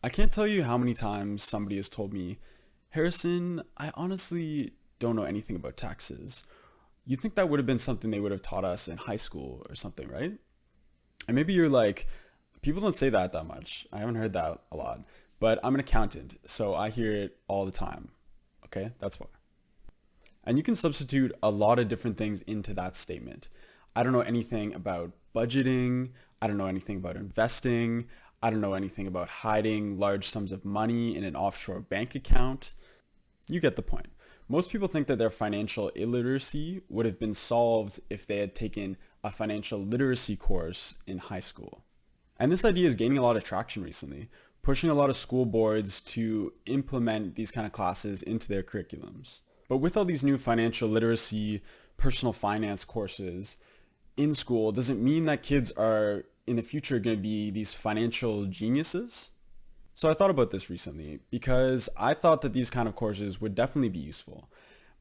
I can't tell you how many times somebody has told me, Harrison, I honestly don't know anything about taxes. You think that would have been something they would have taught us in high school or something, right? And maybe you're like, people don't say that much. I haven't heard that a lot. But I'm an accountant, so I hear it all the time. Okay, that's why. And you can substitute a lot of different things into that statement. I don't know anything about budgeting. I don't know anything about investing. I don't know anything about hiding large sums of money in an offshore bank account. You get the point. Most people think that their financial illiteracy would have been solved if they had taken a financial literacy course in high school. And this idea is gaining a lot of traction recently, pushing a lot of school boards to implement these kind of classes into their curriculums. But with all these new financial literacy, personal finance courses in school, does it mean that kids are in the future going to be these financial geniuses? So I thought about this recently because I thought that these kind of courses would definitely be useful.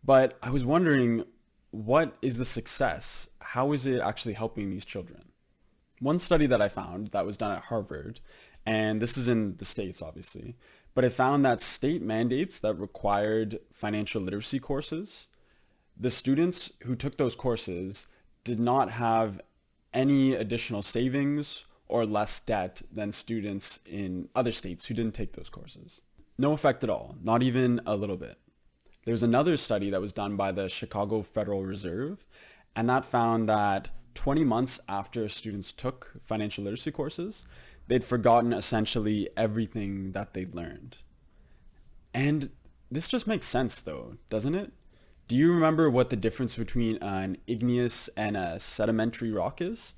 But I was wondering, what is the success? How is it actually helping these children? One study that I found that was done at Harvard, and this is in the States obviously, but it found that state mandates that required financial literacy courses, the students who took those courses did not have any additional savings or less debt than students in other states who didn't take those courses. No effect at all, not even a little bit. There's another study that was done by the Chicago Federal Reserve, and that found that 20 months after students took financial literacy courses, they'd forgotten essentially everything that they'd learned. And this just makes sense though, doesn't it? Do you remember what the difference between an igneous and a sedimentary rock is?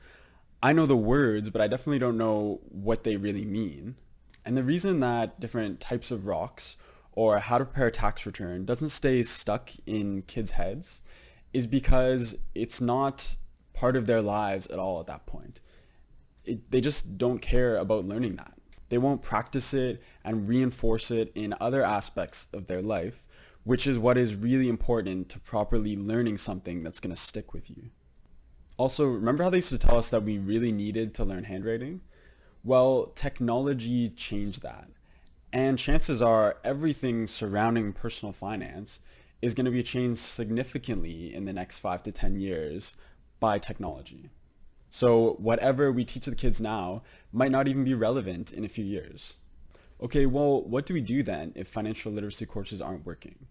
I know the words, but I definitely don't know what they really mean. And the reason that different types of rocks or how to prepare a tax return doesn't stay stuck in kids' heads is because it's not part of their lives at all at that point. They just don't care about learning that. They won't practice it and reinforce it in other aspects of their life, which is what is really important to properly learning something that's going to stick with you. Also, remember how they used to tell us that we really needed to learn handwriting? Well, technology changed that. And chances are everything surrounding personal finance is going to be changed significantly in the next 5 to 10 years by technology. So whatever we teach the kids now might not even be relevant in a few years. Okay, well, what do we do then if financial literacy courses aren't working?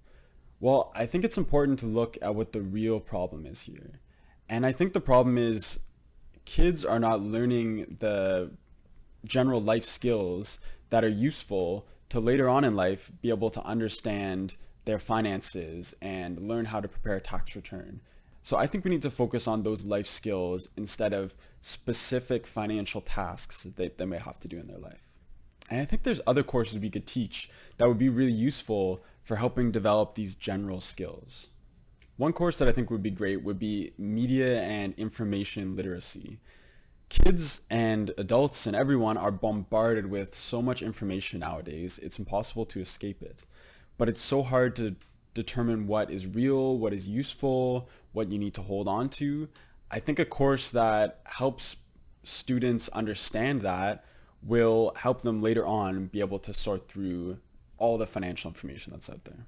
Well, I think it's important to look at what the real problem is here. And I think the problem is kids are not learning the general life skills that are useful to later on in life be able to understand their finances and learn how to prepare a tax return. So I think we need to focus on those life skills instead of specific financial tasks that they may have to do in their life. And I think there's other courses we could teach that would be really useful for helping develop these general skills. One course that I think would be great would be media and information literacy. Kids and adults and everyone are bombarded with so much information nowadays, it's impossible to escape it. But it's so hard to determine what is real, what is useful, what you need to hold on to. I think a course that helps students understand that will help them later on be able to sort through all the financial information that's out there.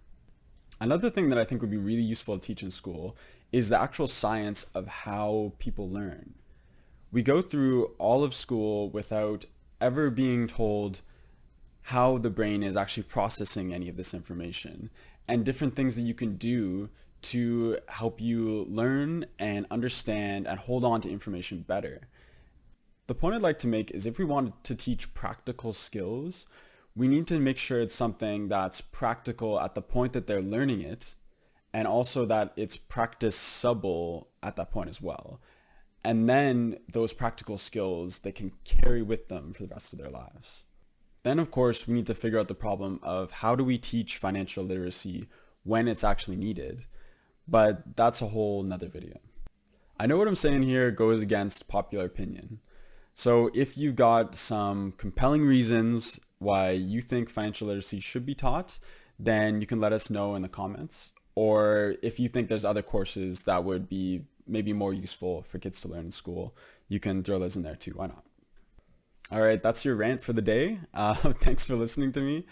Another thing that I think would be really useful to teach in school is the actual science of how people learn. We go through all of school without ever being told how the brain is actually processing any of this information and different things that you can do to help you learn and understand and hold on to information better. The point I'd like to make is if we want to teach practical skills, we need to make sure it's something that's practical at the point that they're learning it, and also that it's practiceable at that point as well. And then those practical skills they can carry with them for the rest of their lives. Then of course we need to figure out the problem of how do we teach financial literacy when it's actually needed, but that's a whole nother video. I know what I'm saying here goes against popular opinion. So if you've got some compelling reasons why you think financial literacy should be taught, then you can let us know in the comments. Or if you think there's other courses that would be maybe more useful for kids to learn in school, you can throw those in there too. Why not? All right, that's your rant for the day. Thanks for listening to me.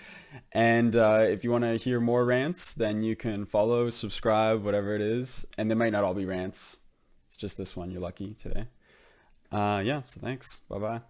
And if you want to hear more rants, then you can follow, subscribe, whatever it is. And they might not all be rants. It's just this one. You're lucky today. Yeah, so thanks. Bye-bye.